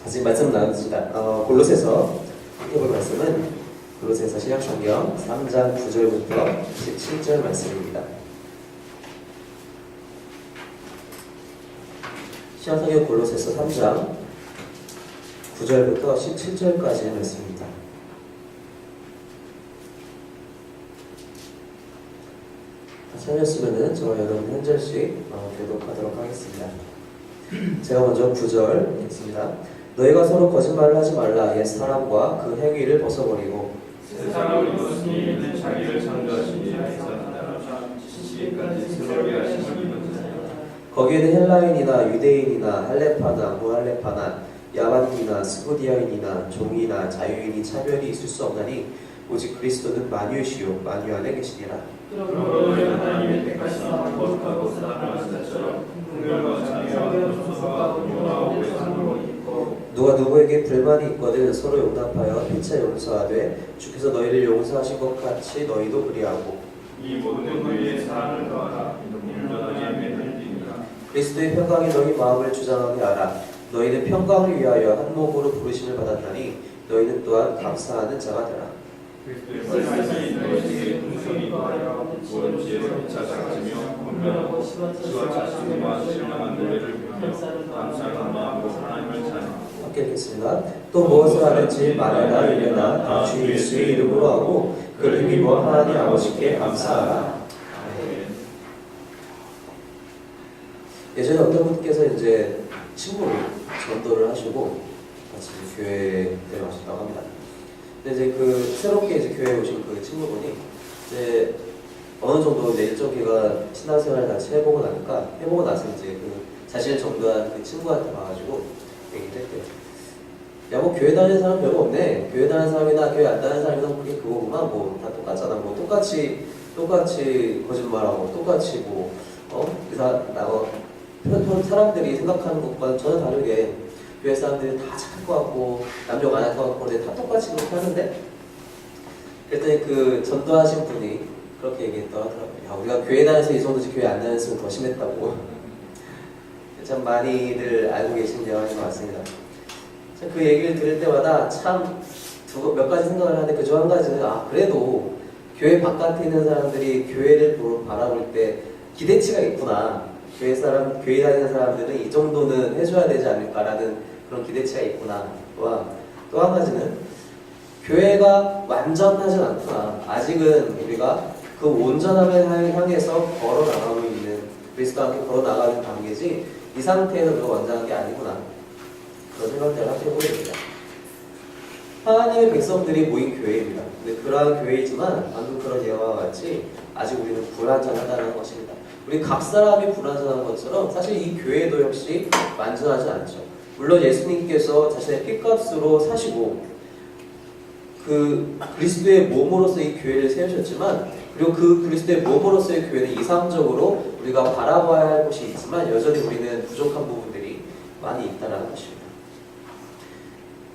같이 말씀 나누시다. 골로새서 해볼 말씀은 골로새서 신약성경 3장 9절부터 17절 말씀입니다. 신약성경 골로새서 3장 9절부터 17절까지의 말씀입니다. 찾으셨으면 저와 여러분 한 절씩 교독하도록 하겠습니다. 제가 먼저 9절 읽겠습니다. 너희가 서로 거짓말을 하지 말라. 옛 사람과 그 행위를 벗어버리고 새 사람을 입었으니 이는 자기를 창조하신 이에서 하나님 지시기까지 새롭게 하심을 입었으니 거기에는 헬라인이나 유대인이나 할레파나 무할레파나 야만인이나 스고디아인이나 종이나 자유인이 차별이 있을 수 없나니 오직 그리스도는 만유시요 만유 안에 계시니라. 그러므로 하나님의 택하신 거룩하고 사랑하는 자처럼 분별과 자유와 소소와 온유와 오해함으로 있고 누가 누구에게 불만이 있거든 서로 용납하여 피차 용서하되 주께서 너희를 용서하신 것 같이 너희도 그리하고 이 모든 의에 사랑을 더하라. 온전하게 매달리니라. 그리스도의 평강이 너희 마음을 주장하게 하라. 너희는 평강을 위하여 한 몸으로 부르심을 받았나니 너희는 또한 감사하는 자가 되라. 그리스도의 말씀이 너희에게 풍성히 더하여 모든 지혜로 찾아가지며 분별하고 시와 자신과 신령한 노래를 부르며 감사한 마음으로 하나님을 찬양하라. 함께 읽겠습니다. 또 무엇을 하든지 말하나 이르나 다 주 예수의 이름으로 하고 그를 힘입어 하나님 아버지께 감사하라. 예전에 어떤 분께서 이제 친구를 전도를 하시고 같이 교회에 데려가셨다고 합니다. 근데 이제 그 새롭게 이제 교회에 오신 그 친구분이 이제 어느 정도 이제 일정 기간 신앙생활을 같이 해보고 나서 이제 그 자신을 전도한 그 친구한테 봐가지고 얘기를 했대요. 야, 뭐 교회 다니는 사람 별거 없네. 교회 다니는 사람이나 교회 안 다니는 사람이나 그게 그거구만. 뭐 다 똑같잖아. 뭐 똑같이 거짓말하고 똑같이 사람들이 생각하는 것과는 전혀 다르게 교회 사람들이 다 착할 것 같고 남녀 안 할 것 같고 근데 다 똑같이 그렇게 하는데 그랬더니 그 전도하신 분이 그렇게 얘기했더라고요. 야, 우리가 교회 다녀서 이 정도지 교회 안 다녔으면 더 심했다고. 참 많이들 알고 계신 내용인 것 같습니다. 그 얘기를 들을 때마다 참 몇 가지 생각을 하는데 그중 한 가지는 그래도 교회 바깥에 있는 사람들이 교회를 바라볼 때 기대치가 있구나. 교회 다니는 사람들은 이 정도는 해줘야 되지 않을까라는 그런 기대치가 있구나. 또 한 가지는 교회가 완전하진 않구나. 아직은 우리가 그 온전함을 향해서 걸어 나가고 있는 그리스도와 함께 걸어 나가는 단계지 이 상태에서 우리가 완전한 게 아니구나. 그런 생각들을 하게 보게 됩니다. 하나님의 백성들이 모인 교회입니다. 근데 그러한 교회이지만 방금 그런 예화와 같이 아직 우리는 불완전하다는 것입니다. 우리 각 사람이 불완전한 것처럼 사실 이 교회도 역시 완전하지 않죠. 물론 예수님께서 자신의 피값으로 사시고 그 그리스도의 몸으로서 이 교회를 세우셨지만 그리고 그 그리스도의 몸으로서의 교회는 이상적으로 우리가 바라봐야 할 것이 있지만 여전히 우리는 부족한 부분들이 많이 있다는 것입니다.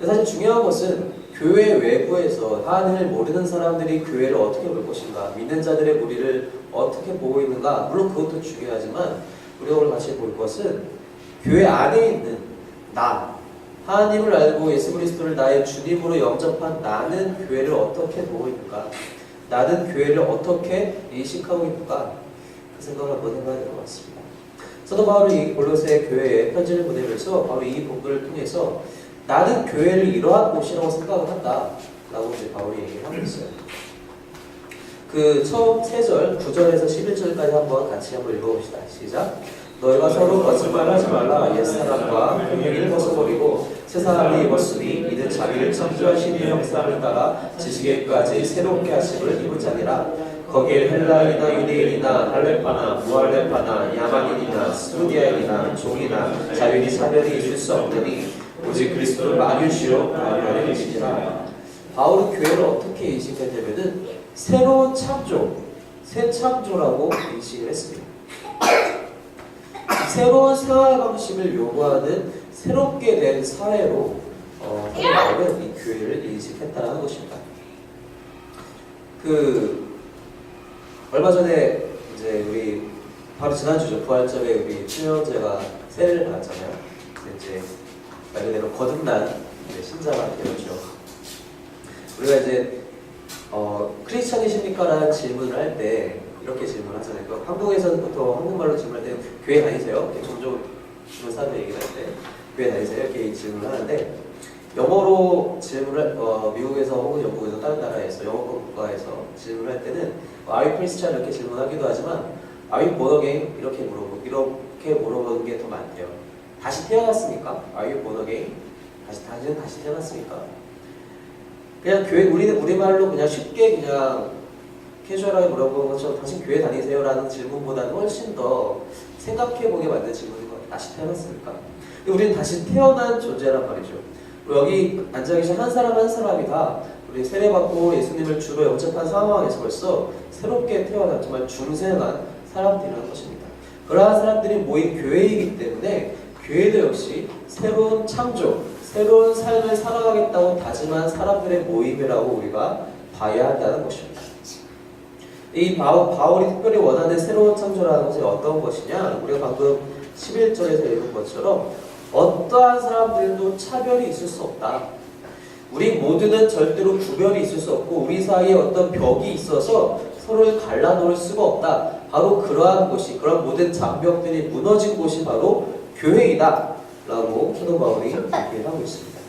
사실 중요한 것은 교회 외부에서 하나님을 모르는 사람들이 교회를 어떻게 볼 것인가, 믿는 자들의 우리를 어떻게 보고 있는가, 물론 그것도 중요하지만 우리가 오늘 같이 볼 것은 교회 안에 있는 나, 하나님을 알고 예수 그리스도를 나의 주님으로 영접한 나는 교회를 어떻게 보고 있는가, 나는 교회를 어떻게 인식하고 있는가, 그 생각을 한번 해봐야 될 것 같습니다. 사도 바울이 이 골로새 교회에 편지를 보내면서 바로 이 본문을 통해서 나는 교회를 이러한 곳이라고 생각을 한다 라고 이제 바울이 얘기를 하고 있어요. 그 처음 3절, 9절에서 11절까지 한번 같이 한번 읽어봅시다. 시작. 너희가 서로 거짓말하지 말라. 옛 사람과 그 행위를 벗어버리고 새 사람이 입었으니 이는 자기를 창조하신 이 형상을 따라 지식에까지 새롭게 하심을 입은 자니라. 거기에 헬라인이나 유대인이나 할레파나 무할레파나 야만인이나 스루디아인이나 종이나 자유인이 차별이 있을 수 없느니 오직 그리스도를 만유시로 만유하여 계시니라. 바울은 교회를 어떻게 인식했냐면은 새로운 창조, 새 창조라고 인식을 했습니다. 새로운 생활 방식을 요구하는 새롭게 된 사회로 바울은 이 교회를 인식했다는 것입니다. 얼마 전에 이제 우리 바로 지난주죠. 부활절에 우리 수영제가 세례를 받았잖아요. 이제 말 그대로 거듭난 신자가 되었죠. 우리가 이제 크리스찬이십니까? 라는 질문을 할 때 이렇게 질문하잖아요. 그러니까 한국에서는 보통 한국말로 질문할 때 교회 다니세요? 이렇게 종종 주변 사람들 얘기를 할 때 교회 다니세요? 이렇게 질문을 하는데 영어로 질문을 미국에서 혹은 영국에서 다른 나라에서 영어권 국가에서 질문을 할 때는 Are you Christian? 이렇게 질문하기도 하지만 Are you born again? 이렇게 물어보는 게 더 많대요. 다시 태어났습니까? Are you born again? 다시 태어났습니까? 그냥 교회 우리말로 그냥 쉽게 그냥 캐주얼하게 물어보는 것처럼 당신 교회 다니세요? 라는 질문보다는 훨씬 더 생각해보게 만든 질문인 것 같아요. 다시 태어났습니까? 근데 우리는 다시 태어난 존재란 말이죠. 여기 앉아 계신 한 사람 한 사람이 다 우리 세례받고 예수님을 주로 영접한 상황에서 벌써 새롭게 태어난 정말 중생한 사람들이라는 것입니다. 그러한 사람들이 모인 교회이기 때문에 교회도 역시 새로운 창조, 새로운 삶을 살아가겠다고 다짐한 사람들의 모임이라고 우리가 봐야 한다는 것입니다. 이 바울이 특별히 원하는 새로운 창조라는 것이 어떤 것이냐? 우리가 방금 11절에서 읽은 것처럼 어떠한 사람들도 차별이 있을 수 없다. 우리 모두는 절대로 구별이 있을 수 없고 우리 사이에 어떤 벽이 있어서 서로를 갈라놓을 수가 없다. 바로 그러한 곳이, 그런 모든 장벽들이 무너진 곳이 바로 교회이다. 라고 사도 바울이 얘기를 하고 있습니다.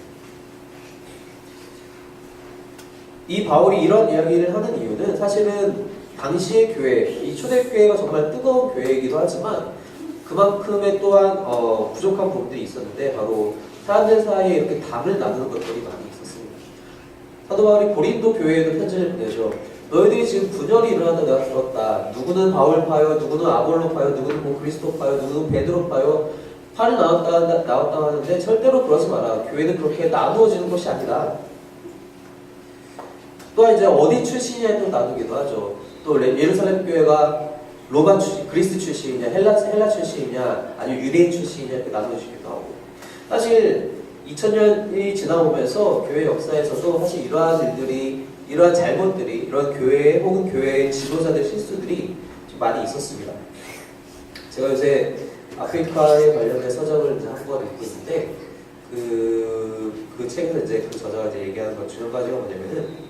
이 바울이 이런 이야기를 하는 이유는 사실은 당시의 교회, 이 초대교회가 정말 뜨거운 교회이기도 하지만 그만큼의 또한 부족한 부분들이 있었는데 바로 사람들 사이에 이렇게 담을 나누는 것들이 많이 있었습니다. 사도 바울이 고린도 교회에도 편지를 보내죠. 너희들이 지금 분열이 일어난다 내가 들었다. 누구는 바울 파요, 누구는 아볼로 파요, 누구는 뭐 그리스도 파요, 누구는 베드로 파요. 팔이 나왔다 하는데 절대로 그러지 마라. 교회는 그렇게 나누어지는 것이 아니라. 또한 이제 어디 출신이냐에 또 나누기도 하죠. 또 예루살렘 교회가 로마 출신, 그리스 출신이냐, 헬라 출신이냐, 아니면 유대인 출신이냐 이렇게 나눠주기도 하고. 사실 2000년이 지나오면서 교회 역사에서도 사실 이러한 일들이, 이러한 잘못들이, 이런 교회 혹은 교회의 지도자들 실수들이 좀 많이 있었습니다. 제가 요새 아프리카에 관련된 서적을 이제 한 권 읽고 있는데 그 책에서 이제 그 저자가 이제 얘기하는 것 중에 한 가지가 뭐냐면은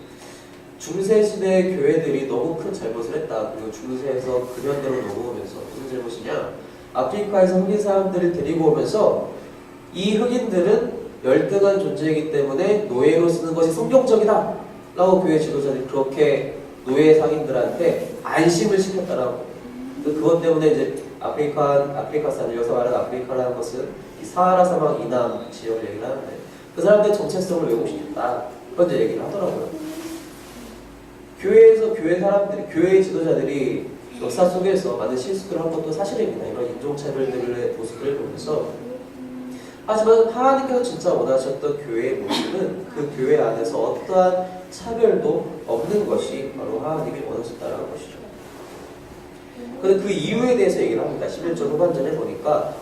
중세시대 교회들이 너무 큰 잘못을 했다. 그리고 중세에서 근현대로 넘어오면서 무슨 잘못이냐? 아프리카에서 흑인 사람들을 데리고 오면서 이 흑인들은 열등한 존재이기 때문에 노예로 쓰는 것이 성경적이다. 라고 교회 지도자들이 그렇게 노예 상인들한테 안심을 시켰다라고. 그것 때문에 이제 아프리카산, 여기서 말하는 아프리카라는 것은 이 사하라 사막 이남 지역을 얘기를 하는데 그 사람들의 정체성을 왜곡시켰다. 그런 이제 얘기를 하더라고요. 교회에서 교회 사람들이, 교회 지도자들이 역사 속에서 많은 실수들을 한 것도 사실입니다. 이런 인종차별들의 모습을 보면서. 하지만 하나님께서 진짜 원하셨던 교회의 모습은 그 교회 안에서 어떠한 차별도 없는 것이 바로 하나님이 원하셨다는 것이죠. 근데 그 이유에 대해서 얘기를 합니다. 11절 후반전에 보니까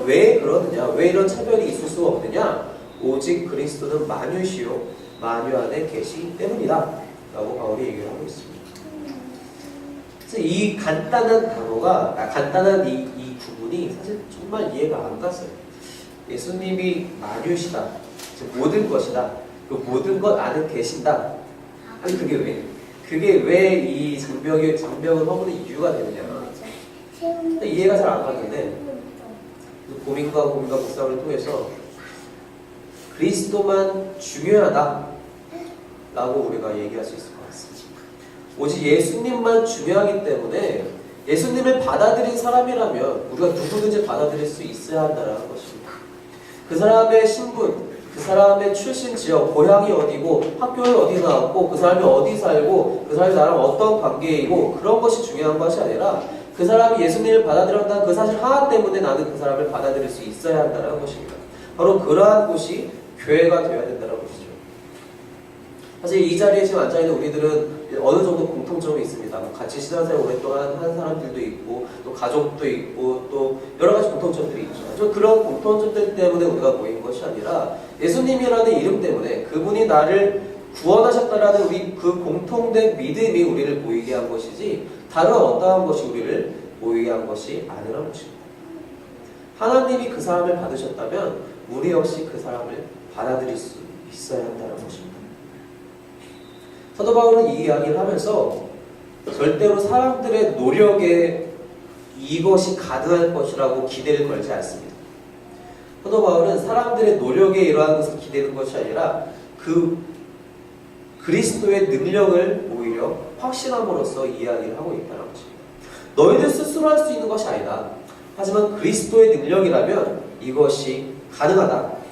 왜 그러느냐? 왜 이런 차별이 있을 수가 없느냐? 오직 그리스도는 만유시요 만유 안에 계시기 때문이다. 라고 바울이 얘기를 하고 있습니다. 그래서 이 간단한 단어가, 간단한 이 구분이 사실 정말 이해가 안 갔어요. 예수님이 만유시다. 모든 것이다. 그 모든 것 안에 계신다. 아니 그게 왜 이 장벽을 허무는 이유가 되느냐. 이해가 잘 안 갔는데 고민과 묵상을 통해서 그리스도만 중요하다 라고 우리가 얘기할 수 있을 것 같습니다. 오직 예수님만 중요하기 때문에 예수님을 받아들인 사람이라면 우리가 누구든지 받아들일 수 있어야 한다는 것입니다. 그 사람의 신분, 그 사람의 출신 지역, 고향이 어디고 학교를 어디 나왔고 그 사람이 어디 살고 그 사람이 나랑 어떤 관계이고 그런 것이 중요한 것이 아니라 그 사람이 예수님을 받아들였다는 그 사실 하나 때문에 나는 그 사람을 받아들일 수 있어야 한다는 것입니다. 바로 그러한 곳이 교회가 되어야 된다는 것이죠. 사실 이 자리에 지금 앉아있는 우리들은 어느 정도 공통점이 있습니다. 같이 신앙생활 오랫동안 한 사람들도 있고 또 가족도 있고 또 여러 가지 공통점들이 있죠. 그런 공통점들 때문에 우리가 모인 것이 아니라 예수님이라는 이름 때문에 그분이 나를 구원하셨다라는 우리 그 공통된 믿음이 우리를 모이게 한 것이지 다른 어떠한 것이 우리를 모이게 한 것이 아니라는 것입니다. 하나님이 그 사람을 받으셨다면 우리 역시 그 사람을 받아들일 수 있어야 한다는 것입니다. 사도 바울은 이 이야기를 하면서 절대로 사람들의 노력에 이것이 가능할 것이라고 기대를 걸지 않습니다. 사도 바울은 사람들의 노력에 이러한 것을 기대는 것이 아니라 그 그리스도의 능력을 오히려 확신함으로써 이야기를 하고 있다는 것입니다. 너희들 스스로 할 수 있는 것이 아니다. 하지만 그리스도의 능력이라면 이것이 가능하다.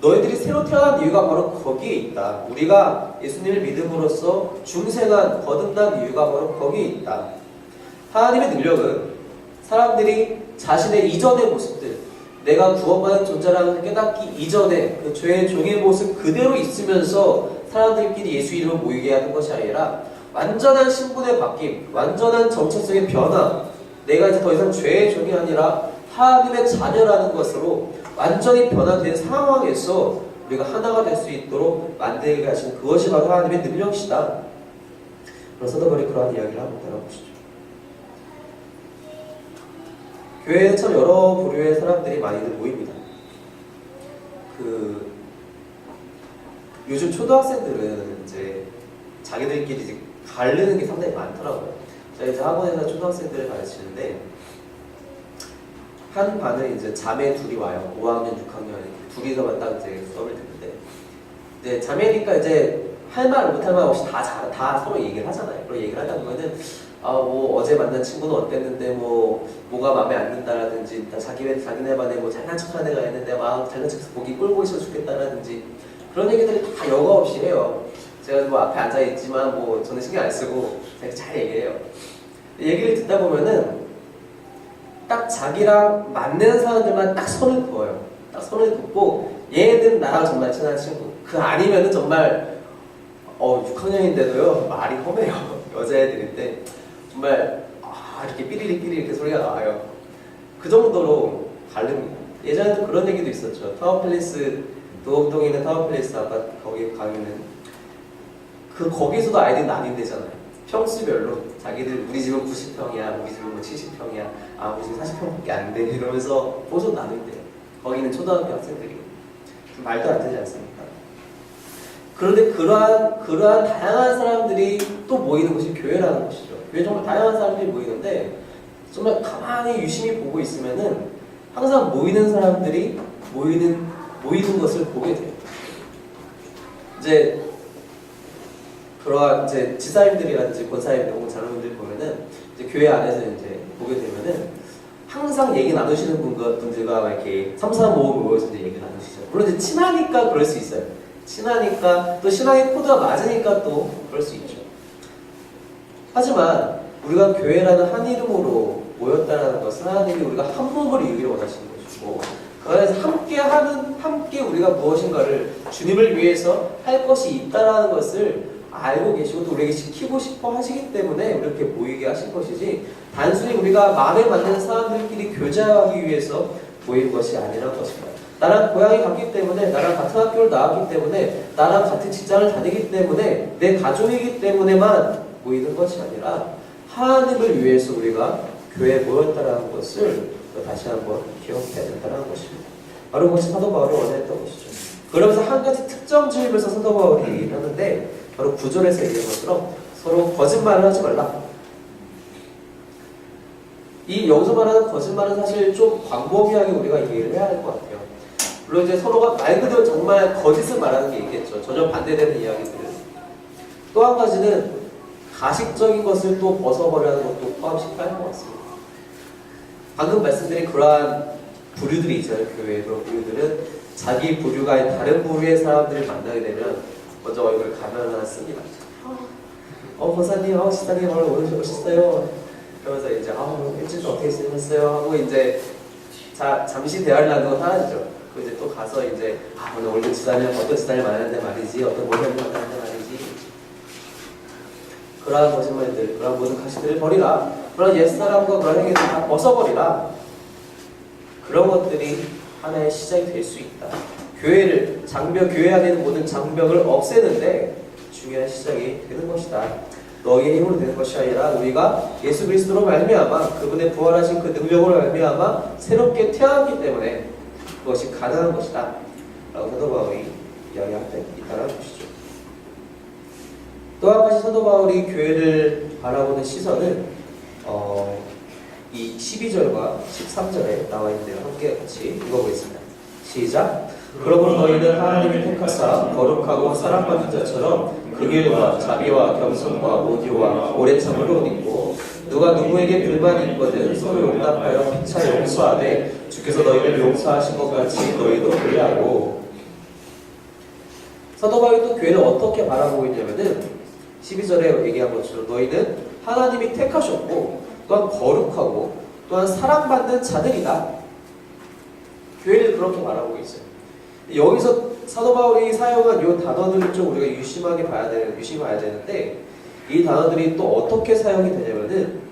너희들이 새로 태어난 이유가 바로 거기에 있다. 우리가 예수님을 믿음으로써 중생한, 거듭난 이유가 바로 거기에 있다. 하나님의 능력은 사람들이 자신의 이전의 모습들, 내가 구원받은 존재라는 깨닫기 이전에 그 죄의 종의 모습 그대로 있으면서 사람들끼리 예수 이름을 모이게 하는 것이 아니라 완전한 신분의 바뀜, 완전한 정체성의 변화, 내가 이제 더 이상 죄의 종이 아니라 하나님의 자녀라는 것으로 완전히 변화된 상황에서 우리가 하나가 될 수 있도록 만들게 하신 그것이 바로 하나님의 능력이시다. 그래서 사도바울이 그러한 이야기를 하고 있다는 것이죠. 교회에 참 여러 부류의 사람들이 많이들 모입니다. 요즘 초등학생들은 이제 자기들끼리 이제 가르는 게 상당히 많더라고요. 제가 이제 학원에서 초등학생들을 가르치는데 한 반에 이제 자매 둘이 와요. 5학년, 6학년 둘이서만 딱 이제 수업을 듣는데 이제 자매니까 이제 할 말 못할 말 없이 다 서로 얘기를 하잖아요. 그리고 얘기를 하다 보면은 뭐 어제 만난 친구는 어땠는데 뭐가 마음에 안 든다라든지 자기네 반에 뭐 잘난 척하는 애가 있는데 막 잘난 척해서 보기 꼴보기 싫어 죽겠다라든지 그런 얘기들을 다 여과 없이 해요. 제가 뭐 앞에 앉아 있지만 뭐 저는 신경 안 쓰고 제가 잘 얘기해요. 얘기를 듣다 보면은 딱 자기랑 맞는 사람들만 딱 선을 그어요. 딱 선을 긋고 얘네들은 나랑 정말 친한 친구. 그 아니면은 정말 6학년인데도요 말이 험해요. 여자애들인데 정말 이렇게 삐리리 이렇게 소리가 나와요. 그 정도로 다릅니다. 예전에도 그런 얘기도 있었죠. 타워팰리스 도곡동에 있는 타워팰리스 아까 거기 가면은 거기서도 아이들이 나뉜대잖아요. 평수별로 자기들 우리 집은 90평이야, 우리 집은 뭐 70평이야, 우리 집은 40평밖에 안 돼 이러면서 보소 나눈대요. 거기는 초등학교 학생들이 말도 안 되지 않습니까? 그런데 그러한 다양한 사람들이 또 모이는 곳이 교회라는 것이죠. 교회 정말 다양한 사람들이 모이는데 정말 가만히 유심히 보고 있으면은 항상 모이는 사람들이 모이는 것을 보게 돼요. 이제 그러한 이제 지사님들이라든지 권사님들 혹은 장로님들 보면은 이제 교회 안에서 이제 보게 되면은 항상 얘기 나누시는 분들과 이렇게 3, 4 모임 모여서 이제 얘기 나누시죠. 물론 이제 친하니까 그럴 수 있어요. 친하니까 또 신앙의 코드가 맞으니까 또 그럴 수 있죠. 하지만 우리가 교회라는 한 이름으로 모였다는 것은 하나님이 우리가 한 몸을 이루기를 원하시는 것이고 그 안에서 함께 우리가 무엇인가를 주님을 위해서 할 것이 있다는 것을 알고 계시고 또 우리에게 지키고 싶어 하시기 때문에 이렇게 모이게 하신 것이지 단순히 우리가 마음에 맞는 사람들끼리 교제하기 위해서 모인 것이 아니라는 것입니다. 나랑 고향이 같기 때문에, 나랑 같은 학교를 나왔기 때문에, 나랑 같은 직장을 다니기 때문에, 내 가족이기 때문에만 모이는 것이 아니라 하나님을 위해서 우리가 교회에 모였다는 것을 다시 한번 기억해야 된다는 것입니다. 바로 그것이 사도 바울이 원했던 것이죠. 그러면서 한 가지 특정 주입에서 사도 바울이 얘기를 하는데 바로 9절에서 얘기한 것처럼 서로 거짓말을 하지 말라. 이 여기서 말하는 거짓말은 사실 좀 광범위하게 우리가 이해를 해야 할 것 같아요. 물론 이제 서로가 말 그대로 정말 거짓을 말하는 게 있겠죠. 전혀 반대되는 이야기들은. 또 한 가지는 가식적인 것을 또 벗어버리는 것도 포함시켜야 할 것 같습니다. 방금 말씀드린 그러한 부류들이 있잖아요. 교회에 그런 부류들은 자기 부류가 아닌 다른 부류의 사람들을 만나게 되면 먼저 얼굴 가면 하나 씁니다. 권사님, 시사님 오늘 오셨어요. 그러면서 이제 일주일 좀 어떻게 지내셨어요? 하고 이제 잠시 대화를 나누고 사라지죠. 이제 또 가서 이제 오늘 지사님 어떤 지사님 만났는데 말이지, 어떤 모습을 만났는데 말이지. 그러한 거짓말들, 그러한 모든 가식들을 버리라. 그런 옛사람과 그런 행위들 다 벗어버리라. 그런 것들이 하나의 시작이 될 수 있다. 교회 안에 있는 모든 장벽을 없애는데 중요한 시작이 되는 것이다. 너희의 힘으로 되는 것이 아니라 우리가 예수 그리스도로 말미암아 그분의 부활하신 그 능력으로 말미암아 새롭게 태어났기 때문에 그것이 가능한 것이다 라고 사도 바울이 이야기할 때 있다는 것이죠. 또 한 가지 사도 바울이 교회를 바라보는 시선은 이 12절과 13절에 나와 있는데요. 함께 같이 읽어보겠습니다. 시작. 그러므로 너희는 하나님이 택하사 거룩하고 사랑받는 자처럼 그 길과 자비와 겸손과 온유와 오래 참음을 옷 입고 누가 누구에게 불만이 있거든 서로 용납하여 피차 용서하되 주께서 너희를 용서하신 것 같이 너희도 그리하고. 사도 바울이 또 교회를 어떻게 바라보고 있냐면은 12절에 얘기한 것처럼 너희는 하나님이 택하셨고 또한 거룩하고 또한 사랑받는 자들이다. 교회를 그렇게 바라보고 있어요. 여기서 사도 바울이 사용한 이 단어들을 좀 우리가 유심하게 봐야 되는데 이 단어들이 또 어떻게 사용이 되냐면은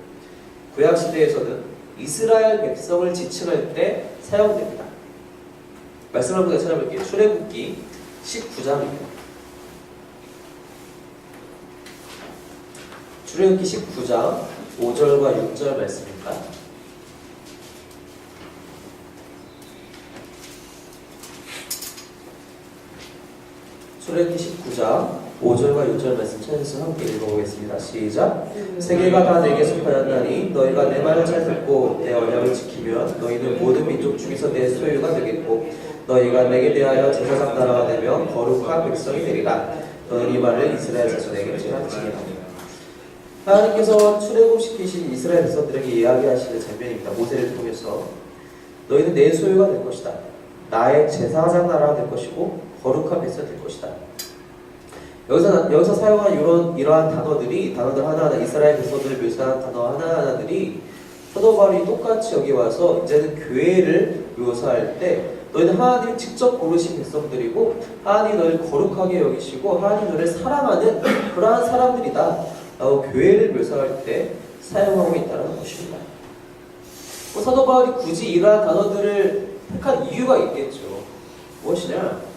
구약 시대에서는 이스라엘 백성을 지칭할 때 사용됩니다. 말씀을 한번 찾아볼게요. 출애굽기 19장입니다. 출애굽기 19장 5절과 6절 말씀입니다. 출애굽기 19장 5절과 6절 말씀 찾아서 함께 읽어보겠습니다. 시작. 세계가 다 내게 속하였나니 너희가 내 말을 잘 듣고 내 언약을 지키면 너희는 모든 민족 중에서 내 소유가 되겠고 너희가 내게 대하여 제사장 나라가 되며 거룩한 백성이 되리라. 너는 이 말을 이스라엘 자손에게 전하지니라. 하나님께서 출애굽시키신 이스라엘 백성들에게 이야기하시는 장면입니다. 모세를 통해서 너희는 내 소유가 될 것이다. 나의 제사장 나라가 될 것이고 거룩한 백성이 될 것이다. 여기서 사용한 이러한 단어들 하나하나 이스라엘 백성들을 묘사한 단어 하나하나들이 사도 바울이 똑같이 여기 와서 이제는 교회를 묘사할 때 너희는 하나님이 직접 고르신 백성들이고 하나님이 너희를 거룩하게 여기시고 하나님이 너희를 사랑하는 그러한 사람들이다 라고 교회를 묘사할 때 사용하고 있다는 것입니다. 사도 바울이 굳이 이러한 단어들을 택한 이유가 있겠죠. 무엇이냐?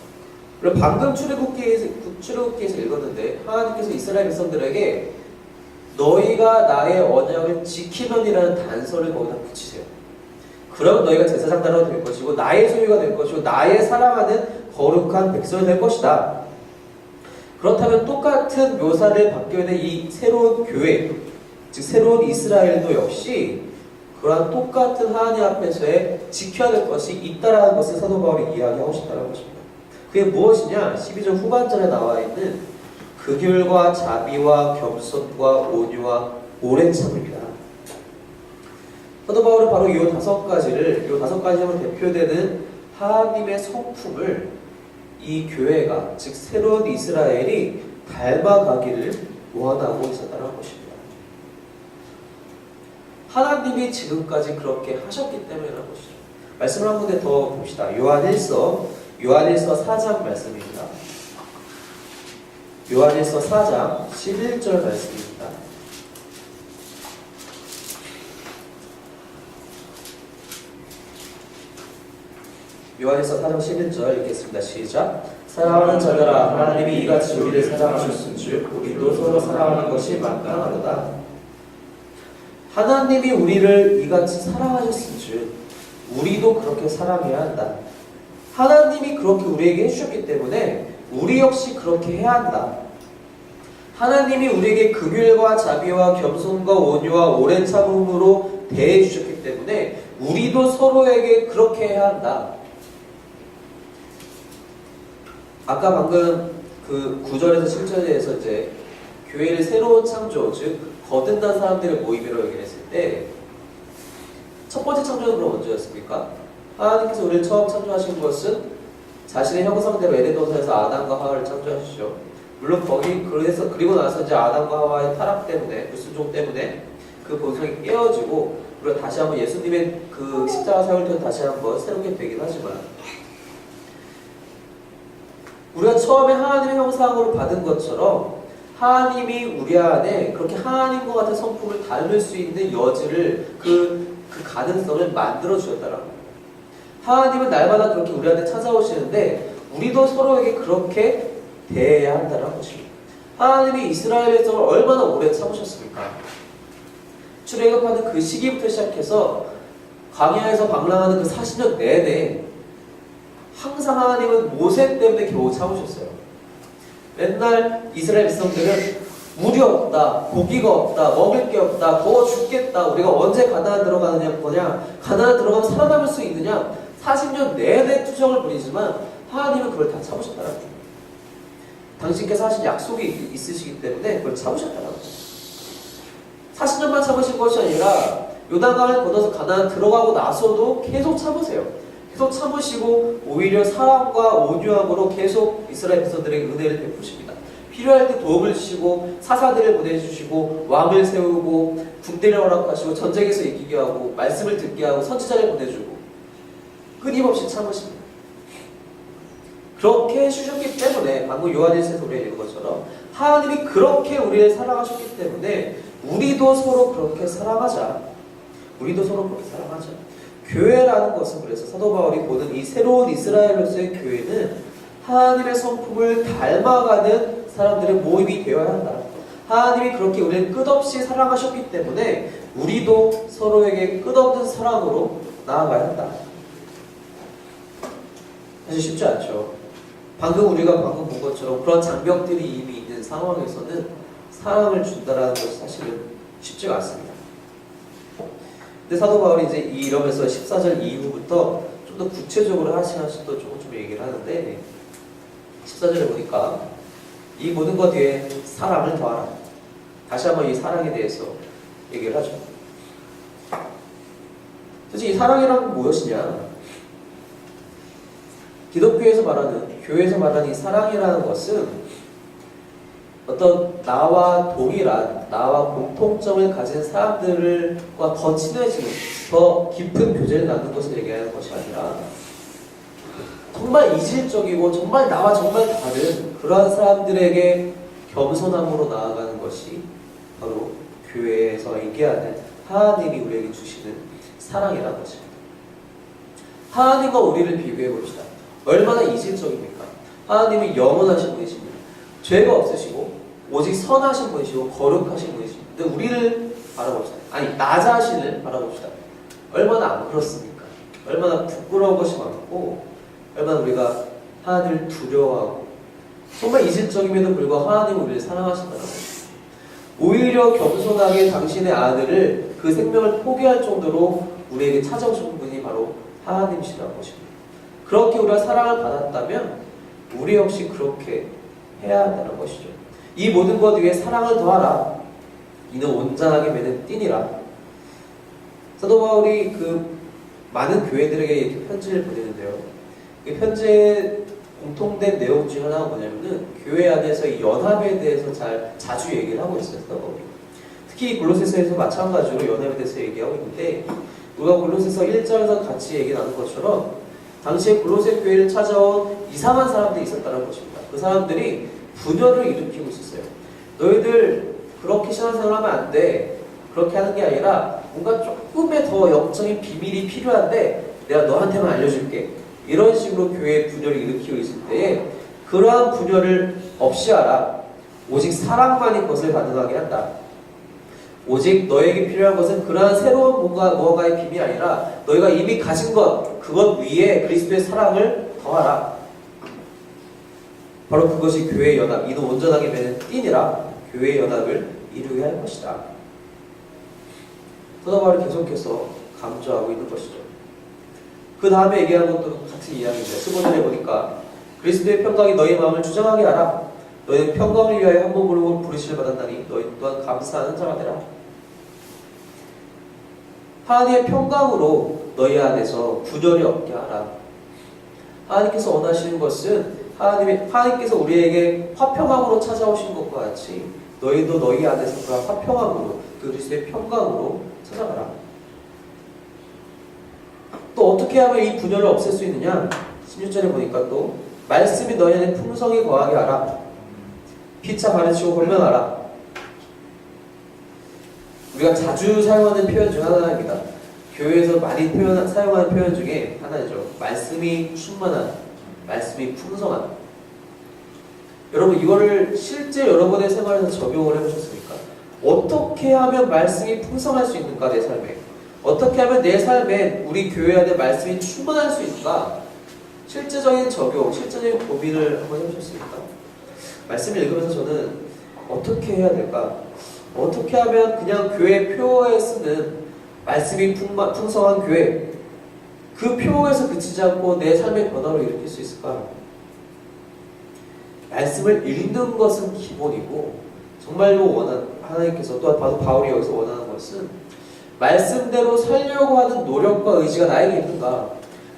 방금 출애굽기에서 읽었는데 하나님께서 이스라엘 백성들에게 너희가 나의 언약을 지키면이라는 단서를 거기다 붙이세요. 그럼 너희가 제사장 나라가 될 것이고 나의 소유가 될 것이고 나의 사랑하는 거룩한 백성이 될 것이다. 그렇다면 똑같은 묘사를 받게 된 이 새로운 교회, 즉 새로운 이스라엘도 역시 그러한 똑같은 하나님 앞에서의 지켜야 될 것이 있다라는 것을 사도 바울이 이야기하고 싶다는 것입니다. 그게 무엇이냐? 12절 후반절에 나와 있는 긍휼과 자비와 겸손과 온유와 오랜 참음입니다. 사도 바울은 바로 이 다섯 가지로 대표되는 하나님의 성품을 이 교회가, 즉 새로운 이스라엘이 닮아가기를 원하고 있었다는 것입니다. 하나님이 지금까지 그렇게 하셨기 때문이라는 것이죠. 말씀을 한 군데 더 봅시다. 요한일서 4장 말씀입니다. 요한일서 4장 11절 말씀입니다. 요한일서 4장 11절 읽겠습니다. 시작. 사랑하는 자들아 하나님이 이같이 우리를 사랑하셨은즉 우리도 서로 사랑하는 것이 마땅하도다. 하나님이 우리를 이같이 사랑하셨은즉 우리도 그렇게 사랑해야 한다. 하나님이 그렇게 우리에게 해주셨기 때문에 우리 역시 그렇게 해야 한다. 하나님이 우리에게 긍휼과 자비와 겸손과 온유와 오랜 참음으로 대해 주셨기 때문에 우리도 서로에게 그렇게 해야 한다. 아까 방금 그 9절에서 7절에서 이제 교회를 새로운 창조, 즉 거듭난 사람들의 모임이라고 얘기를 했을 때 첫 번째 창조는 그럼 언제였습니까? 하나님께서 우리를 처음 창조하신 것은 자신의 형상대로 에덴 동산에서 아담과 하와를 창조하시죠. 물론 그리고 나서 이제 아담과 하와의 타락 때문에, 불순종 때문에 그 본성이 깨어지고 우리가 다시 한번 예수님의 그 십자가 사역을 통해 다시 한번 새롭게 되긴 하지만 우리가 처음에 하나님의 형상으로 받은 것처럼 하나님이 우리 안에 그렇게 하나님과 같은 성품을 닮을 수 있는 여지를 그 가능성을 만들어 주셨다라고. 하나님은 날마다 그렇게 우리 안에 찾아오시는데 우리도 서로에게 그렇게 대해야 한다는 것입니다. 하나님이 이스라엘 백성을 얼마나 오래 참으셨습니까? 출애굽하는 그 시기부터 시작해서 광야에서 방랑하는 그 40년 내내 항상 하나님은 모세 때문에 겨우 참으셨어요. 맨날 이스라엘 백성들은 물이 없다, 고기가 없다, 먹을 게 없다, 더워 죽겠다, 우리가 언제 가나안 들어가느냐, 가나안 들어가면 살아남을 수 있느냐, 40년 내내 투정을 부리지만 하나님은 그걸 다 참으셨다는 거예요. 당신께서 하신 약속이 있으시기 때문에 그걸 참으셨다는 거예요. 40년만 참으신 것이 아니라 요단강을 건너서 가나안 들어가고 나서도 계속 참으세요. 계속 참으시고 오히려 사랑과 온유함으로 계속 이스라엘 백성들에게 은혜를 베푸십니다. 필요할 때 도움을 주시고 사사들을 보내주시고 왕을 세우고 군대를 허락하시고 전쟁에서 이기게 하고 말씀을 듣게 하고 선지자를 보내주고 끊임없이 참으십니다. 그렇게 해주셨기 때문에 방금 요한일서에서 우리가 읽은 것처럼 하나님이 그렇게 우리를 사랑하셨기 때문에 우리도 서로 그렇게 사랑하자. 우리도 서로 그렇게 사랑하자. 교회라는 것은 그래서 사도 바울이 보는 이 새로운 이스라엘로서의 교회는 하나님의 성품을 닮아가는 사람들의 모임이 되어야 한다. 하나님이 그렇게 우리를 끝없이 사랑하셨기 때문에 우리도 서로에게 끝없는 사랑으로 나아가야 한다. 사실 쉽지 않죠. 우리가 방금 본 것처럼 그런 장벽들이 이미 있는 상황에서는 사랑을 준다라는 것이 사실은 쉽지가 않습니다. 근데 사도 바울이 이제 이러면서 14절 이후부터 좀 더 구체적으로 하나씩 또 조금 얘기를 하는데 14절에 보니까 이 모든 것 뒤에 사랑을 더하라. 다시 한번 이 사랑에 대해서 얘기를 하죠. 도대체 이 사랑이란 건 무엇이냐? 기독교에서 말하는, 교회에서 말하는 이 사랑이라는 것은 어떤 나와 동일한, 나와 공통점을 가진 사람들과 더 친해지는, 더 깊은 교제를 나누는 것을 얘기하는 것이 아니라 정말 이질적이고 정말 나와 정말 다른 그러한 사람들에게 겸손함으로 나아가는 것이 바로 교회에서 얘기하는 하나님이 우리에게 주시는 사랑이라는 것입니다. 하나님과 우리를 비교해 봅시다. 얼마나 이질적입니까? 하나님은 영원하신 분이십니다. 죄가 없으시고 오직 선하신 분이시고 거룩하신 분이십니다. 근데 우리를 바라봅시다. 아니, 나 자신을 바라봅시다. 얼마나 안 그렇습니까? 얼마나 부끄러운 것이 많고 얼마나 우리가 하나님을 두려워하고 정말 이질적임에도 불구하고 하나님은 우리를 사랑하신다는 것입니다. 오히려 겸손하게 당신의 아들을 그 생명을 포기할 정도로 우리에게 찾아오신 분이 바로 하나님이시라는 것입니다. 그렇게 우리가 사랑을 받았다면 우리 역시 그렇게 해야 한다는 것이죠. 이 모든 것 위에 사랑을 더하라. 이는 온전하게 맺는 띠니라. 사도 바울이 그 많은 교회들에게 이렇게 편지를 보내는데요. 이 편지의 공통된 내용 중 하나가 뭐냐면은 교회 안에서 이 연합에 대해서 자주 얘기를 하고 있어요. 사도 바울이. 특히 골로새서에서 마찬가지로 연합에 대해서 얘기하고 있는데 우리가 골로새서 1장에서 같이 얘기 나눈 것처럼 당시에 골로새 교회를 찾아온 이상한 사람들이 있었다는 것입니다. 그 사람들이 분열을 일으키고 있었어요. 너희들 그렇게 신앙생활하면 안 돼. 그렇게 하는 게 아니라 뭔가 조금의 더 영적인 비밀이 필요한데 내가 너한테만 알려줄게. 이런 식으로 교회에 분열을 일으키고 있을 때에 그러한 분열을 없이 하라. 오직 사랑만이 것을 가능하게 한다. 오직 너에게 필요한 것은 그러한 새로운 무언가의 비밀이 아니라 너희가 이미 가진 것, 그것 위에 그리스도의 사랑을 더하라. 바로 그것이 교회의 연합, 이는 온전하게 맺는 띠니라. 교회의 연합을 이루게 할 것이다. 사도 바울이 계속해서 강조하고 있는 것이죠. 그 다음에 얘기하는 것도 같은 이야기입니다. 15절에 보니까 그리스도의 평강이 너희 마음을 주장하게 하라. 너희는 평강을 위하여 한 몸으로 부르심을 받았나니 너희 또한 감사하는 자가 되라. 하나님의 평강으로 너희 안에서 분열이 없게 하라. 하나님께서 원하시는 것은 하나님께서 우리에게 화평함으로 찾아오신 것과 같이 너희도 너희 안에서 그런 화평함으로 그리스도의 평강으로 찾아가라. 또 어떻게 하면 이 분열을 없앨 수 있느냐? 16절에 보니까 또 말씀이 너희 안에 풍성히 거하게 하라. 피차 가르치고 권면하라. 우리가 자주 사용하는 표현 중 하나입니다. 교회에서 많이 사용하는 표현 중에 하나죠. 말씀이 충만한, 말씀이 풍성한. 여러분 이거를 실제 여러분의 생활에서 적용을 해보셨습니까? 어떻게 하면 말씀이 풍성할 수 있는가 내 삶에? 어떻게 하면 내 삶에 우리 교회 안에 말씀이 충만할 수 있는가? 실제적인 적용, 실제적인 고민을 한번 해보셨습니까? 말씀을 읽으면서 저는 어떻게 해야 될까? 어떻게 하면 그냥 교회 표어에 쓰는 말씀이 풍성한 교회, 그 표어에서 그치지 않고 내 삶의 변화를 일으킬 수 있을까? 말씀을 읽는 것은 기본이고, 정말로 하나님께서 또 바로 바울이 여기서 원하는 것은 말씀대로 살려고 하는 노력과 의지가 나에게 있는가?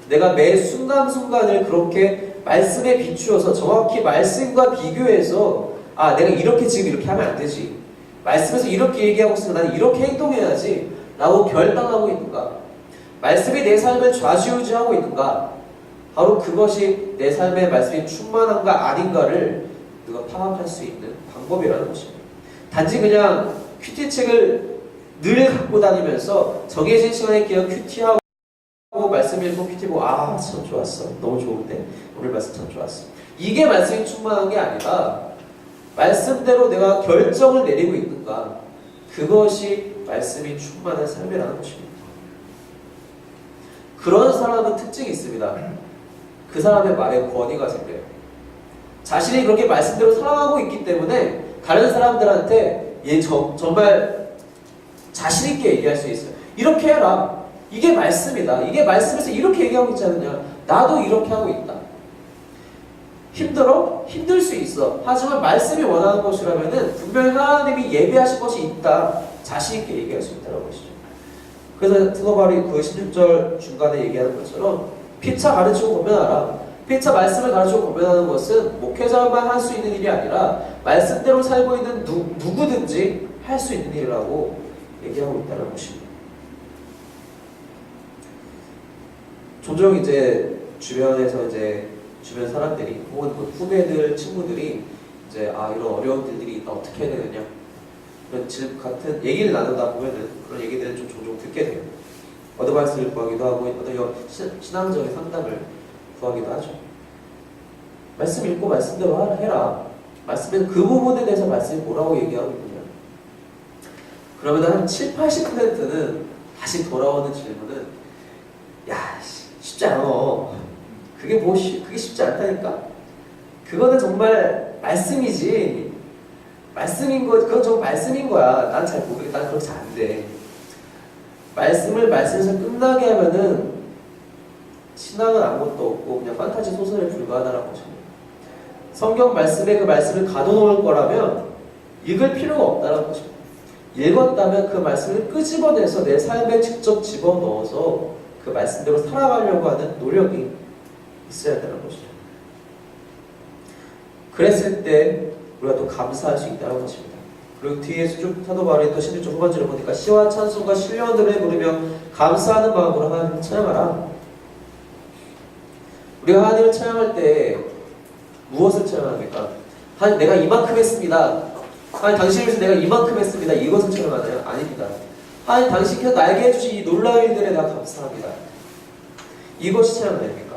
내가 매 순간순간을 그렇게 말씀에 비추어서 정확히 말씀과 비교해서 내가 이렇게 지금 이렇게 하면 안 되지. 말씀에서 이렇게 얘기하고 있으면 나는 이렇게 행동해야지 라고 결단하고 있는가? 말씀이 내 삶을 좌지우지하고 있는가? 바로 그것이 내 삶의 말씀이 충만한가 아닌가를 우리가 파악할 수 있는 방법이라는 것입니다. 단지 그냥 큐티책을 늘 갖고 다니면서 정해진 시간에 그냥 큐티하고 말씀 읽고 큐티 보고 참 좋았어. 너무 좋은데 오늘 말씀 참 좋았어. 이게 말씀이 충만한 게 아니라 말씀대로 내가 결정을 내리고 있는가, 그것이 말씀이 충만한 삶이라는 것입니다. 그런 사람은 특징이 있습니다. 그 사람의 말에 권위가 생겨요. 자신이 그렇게 말씀대로 살아가고 있기 때문에 다른 사람들한테 정말 자신 있게 얘기할 수 있어요. 이렇게 해라. 이게 말씀이다. 이게 말씀에서 이렇게 얘기하고 있지 않느냐. 나도 이렇게 하고 있다. 힘들어? 힘들 수 있어. 하지만 말씀이 원하는 것이라면은 분명히 하나님이 예비하신 것이 있다. 자신 있게 얘기할 수 있다는 것이죠. 그래서 사도 바울이 그 16절 중간에 얘기하는 것처럼 피차 가르치고 권면하라. 피차 말씀을 가르치고 권면하는 것은 목회자만 할 수 있는 일이 아니라 말씀대로 살고 있는 누구든지 할 수 있는 일이라고 얘기하고 있다는 것입니다. 종종 이제 주변에서 주변 사람들이 혹은 후배들, 친구들이 이런 어려운 일들이 있다, 어떻게 해야 되느냐, 이런 같은 얘기를 나누다 보면은 그런 얘기들을 좀 종종 듣게 돼요. 어드바이스를 구하기도 하고 어떤 신앙적인 상담을 구하기도 하죠. 말씀 읽고 말씀대로 해라. 말씀에서 그 부분에 대해서 말씀이 뭐라고 얘기하고 있느냐. 그러면 한 7, 80%는 다시 돌아오는 질문은 쉽지 않아. 그게 쉽지 않다니까? 그거는 정말 말씀이지. 그건 정말 말씀인 거야. 난 잘 모르겠다. 난 그렇게 잘 안 돼. 말씀을 말씀에서 끝나게 하면은 신앙은 아무것도 없고 그냥 판타지 소설에 불과하다라는 것입니다. 성경 말씀에 그 말씀을 가둬놓을 거라면 읽을 필요가 없다는 것입니다. 읽었다면 그 말씀을 끄집어내서 내 삶에 직접 집어넣어서 그 말씀대로 살아가려고 하는 노력이 있어야 한다는 것이죠. 그랬을 때 우리가 또 감사할 수 있다는 것입니다. 그리고 뒤에서 쭉 사도 바울이 또 16절 후반절을 보니까 시와 찬송과 신령들을 부르며 감사하는 마음으로 하나님을 찬양하라. 우리가 하나님을 찬양할 때 무엇을 찬양합니까? 하나님, 내가 이만큼 했습니다. 하나님, 당신을 위해서 내가 이만큼 했습니다. 이것을 찬양하나요? 아닙니다. 하나님, 당신께서 나에게 해주신 이 놀라운 일들에 내가 감사합니다. 이것이 찬양 아닙니까?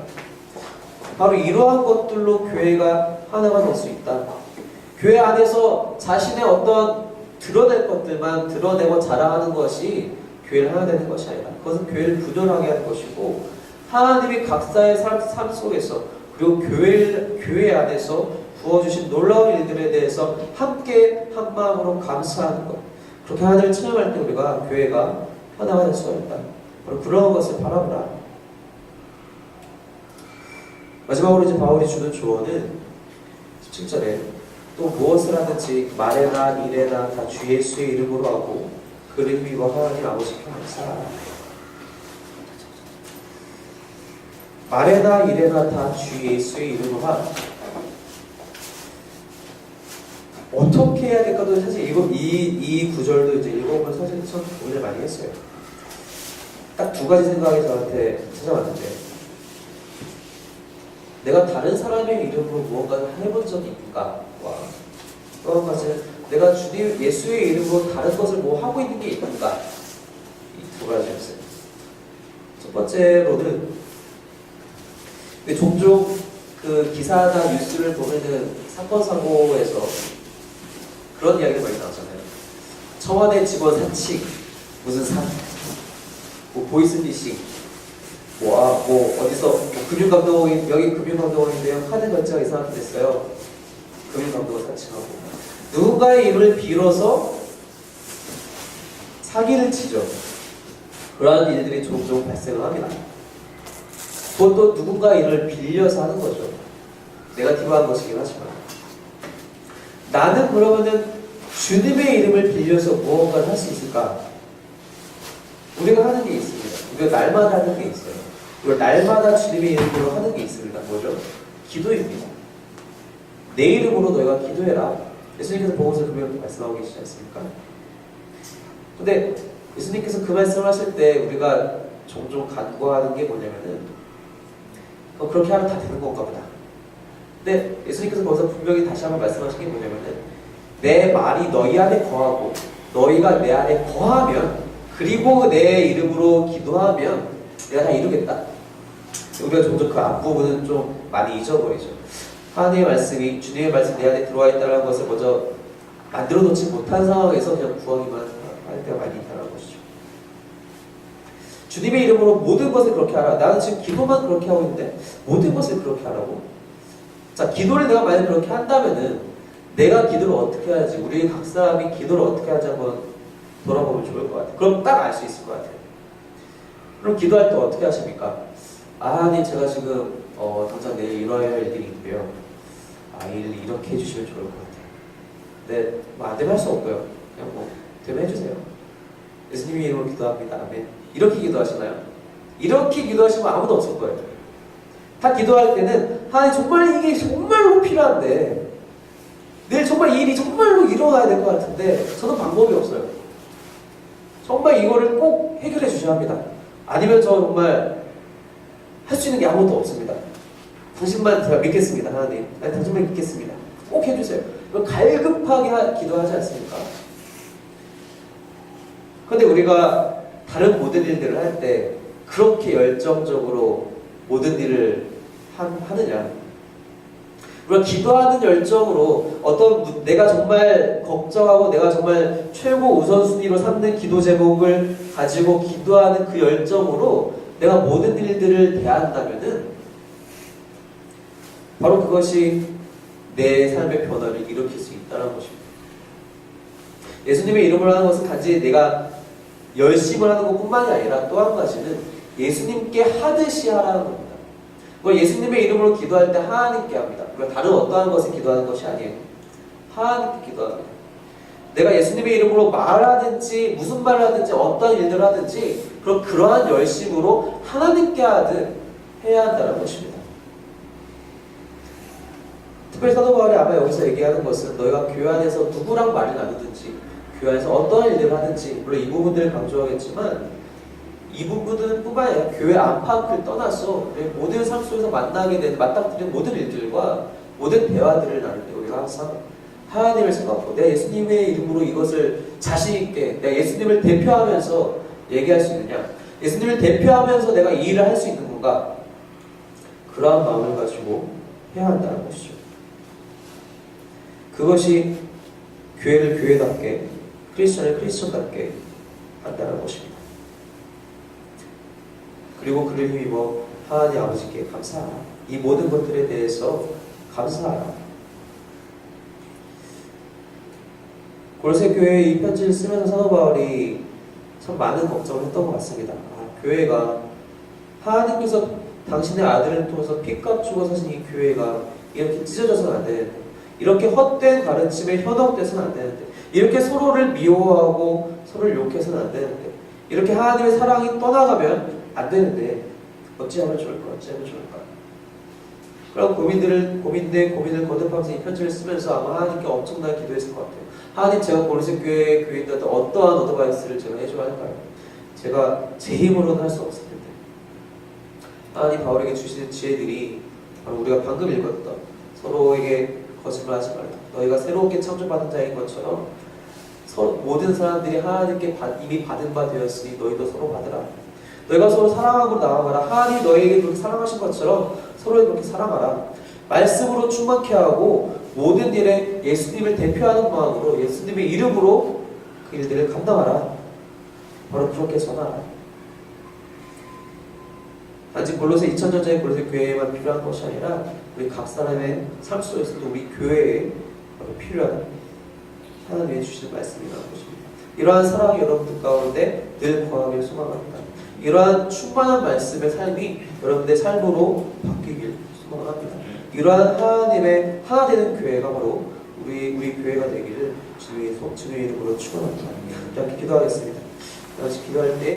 바로 이러한 것들로 교회가 하나가 될 수 있다. 교회 안에서 자신의 어떤 드러낼 것들만 드러내고 자랑하는 것이 교회를 하나 되는 것이 아니라 그것은 교회를 분열하게 하는 것이고, 하나님이 각자의 삶 속에서 그리고 교회 안에서 부어주신 놀라운 일들에 대해서 함께 한 마음으로 감사하는 것, 그렇게 하나님을 찬양할 때 우리가 교회가 하나가 될 수가 있다. 바로 그런 것을 바라보라. 마지막으로 이제 바울이 주는 조언은 17절에 또 무엇을 하든지 말에나 일에나 다 주 예수의 이름으로 하고 그를 위하여 하나님 아버지께 감사하라. 말에나 일에나 다 주 예수의 이름으로 하라. 어떻게 해야 될까도 사실 이 구절도 이제 읽어보면 사실 참 고민을 많이 했어요. 딱 두 가지 생각이 저한테 찾아왔는데, 내가 다른 사람의 이름으로 무언가를 해본 적이 있는가와 또 한 가지는 내가 주님 예수의 이름으로 다른 것을 뭐 하고 있는 게 있는가, 이 두 가지였어요. 첫 번째로는 종종 그 기사나 뉴스를 보면은 사건 사고에서 그런 이야기가 많이 나오잖아요. 청와대 직원 사칭, 무슨 뭐 보이스피싱, 어디서 금융감독원 여기 금융감독원인데요. 카드 결제가 이상하게 됐어요. 금융감독원 사칭하고 누군가의 이름을 빌어서 사기를 치죠. 그러한 일들이 종종 발생을 합니다. 그것도 누군가의 이름을 빌려서 하는 거죠. 네거티브한 것이긴 하지만 나는 그러면은 주님의 이름을 빌려서 무언가를 할 수 있을까? 우리가 하는 게 있습니다. 우리가 날마다 하는 게 있어요. 우리가 날마다 주님의 이름으로 하는 게 있습니다. 뭐죠? 기도입니다. 내 이름으로 너희가 기도해라. 예수님께서 보고서 그렇게 말씀하고 계시지 않습니까? 근데 예수님께서 그 말씀을 하실 때 우리가 종종 간구하는 게 뭐냐면은 그렇게 하면 다 되는 건가 보다. 근데 예수님께서 거기서 분명히 다시 한번 말씀하신 게 뭐냐면은 내 말이 너희 안에 거하고 너희가 내 안에 거하면 그리고 내 이름으로 기도하면 내가 다 이루겠다. 우리가 종종 그 앞부분은 좀 많이 잊어버리죠. 하나님의 말씀이 주님의 말씀이 내 안에 들어와 있다는 것을 먼저 만들어 놓지 못한 상황에서 그냥 구하기만 할 때가 많이 있다는 것이죠. 주님의 이름으로 모든 것을 그렇게 하라. 나는 지금 기도만 그렇게 하고 있는데 모든 것을 그렇게 하라고? 자, 기도를 내가 만약 그렇게 한다면은 내가 기도를 어떻게 하는지 우리 각 사람이 기도를 어떻게 하는지 한번 돌아보면 좋을 것 같아요. 그럼 딱 알 수 있을 것 같아요. 그럼 기도할 때 어떻게 하십니까? 하나님 제가 지금 당장 내일 이뤄야 할 일들이 있고요. 일 이렇게 해주시면 좋을 것 같아요. 근데 안 되면 할 수 없고요. 그냥 되면 해주세요. 예수님의 이름으로 기도합니다. 아멘. 이렇게 기도하시나요? 이렇게 기도하시면 아무도 없을 거예요. 다 기도할 때는 하나님 정말 이게 정말로 필요한데 내일 정말 이 일이 정말로 일어나야 될 것 같은데 저는 방법이 없어요. 정말 이거를 꼭 해결해 주셔야 합니다. 아니면 저 정말 할 수 있는 게 아무것도 없습니다. 당신만 제가 믿겠습니다. 하나님. 당신만 믿겠습니다. 꼭 해주세요. 갈급하게 기도하지 않습니까? 그런데 우리가 다른 모든 일들을 할 때 그렇게 열정적으로 모든 일을 하느냐? 우리가 기도하는 열정으로 내가 정말 걱정하고 내가 정말 최고 우선순위로 삼는 기도 제목을 가지고 기도하는 그 열정으로 내가 모든 일들을 대한다면은 바로 그것이 내 삶의 변화를 일으킬 수 있다는 것입니다. 예수님의 이름으로 하는 것은 단지 내가 열심을 하는 것뿐만이 아니라 또 한 가지는 예수님께 하듯이 하라는 겁니다. 예수님의 이름으로 기도할 때 하나님께 합니다. 다른 어떠한 것에 기도하는 것이 아니에요. 하나님께 기도합니다. 내가 예수님의 이름으로 말하든지 무슨 말을 하든지 어떤 일들을 하든지 그러한 열심으로 하나님께 하듯 해야 한다는 것입니다. 특별히 사도 바울이 아마 여기서 얘기하는 것은 너희가 교회 안에서 누구랑 말을 나누든지 교회 안에서 어떠한 일들을 하든지 물론 이 부분들을 강조하겠지만 이 부분은 뿐만 아니라 교회 안팎을 떠나서 모든 삶 속에서 맞닥뜨리는 모든 일들과 모든 대화들을 나눌 때 우리가 항상 하나님을 생각하고 내가 예수님의 이름으로 이것을 자신있게 내가 예수님을 대표하면서 얘기할 수 있느냐, 예수님을 대표하면서 내가 이 일을 할 수 있는 건가, 그러한 마음을 가지고 해야 한다는 것이죠. 그것이 교회를 교회답게 크리스천을 크리스천답게 한다는 것입니다. 그리고 그를 힘입어 하나님 아버지께 감사하라. 이 모든 것들에 대해서 감사하라. 골로새 교회에 이 편지를 쓰면서 사도 바울이 참 많은 걱정을 했던 것 같습니다. 교회가 하나님께서 당신의 아들을 통해서 피값 주고 사신 이 교회가 이렇게 찢어져서는 안 되는데, 이렇게 헛된 가르침에 현혹돼서는 안 되는데, 이렇게 서로를 미워하고 서로를 욕해서는 안 되는데, 이렇게 하나님의 사랑이 떠나가면 안 되는데 어찌하면 좋을까? 어찌하면 좋을까? 그런 고민을 거듭하면서 이 편지를 쓰면서 아마 하나님께 엄청나게 기도했을 것 같아요. 하나님, 제가 골로새 교회 교인들한테 어떠한 어드바이스를 제가 해줘야 할까요? 제가 제 힘으로는 할 수 없을 텐데. 하나님 바울에게 주시는 지혜들이 바로 우리가 방금 읽었던 서로에게 거짓말하지 말라. 너희가 새롭게 창조받은 자인 것처럼 모든 사람들이 하나님께 이미 받은 바 되었으니 너희도 서로 받으라. 너희가 서로 사랑하고 나아가라. 하나님이 너희에게 그렇게 사랑하신 것처럼 서로를 그렇게 사랑하라. 말씀으로 충만케 하고 모든 일에 예수님을 대표하는 마음으로 예수님의 이름으로 그 일들을 감당하라. 바로 그렇게 전하라. 단지 골로새 2000년 전의 골로새 교회에만 필요한 것이 아니라 우리 각 사람의 삶 속에서도 우리 교회에 필요한 하나님이 주시는 말씀이라는 것입니다. 이러한 사랑이 여러분들 가운데 늘 거하길 소망합니다. 이러한 충만한 말씀의 삶이 여러분들의 삶으로 바뀌길 소망합니다. 이러한 하나님의 하나 되는 교회가 바로 우리 교회가 되기를 주님의 이름으로 축원합니다. 이렇게 기도하겠습니다. 다시 기도할 때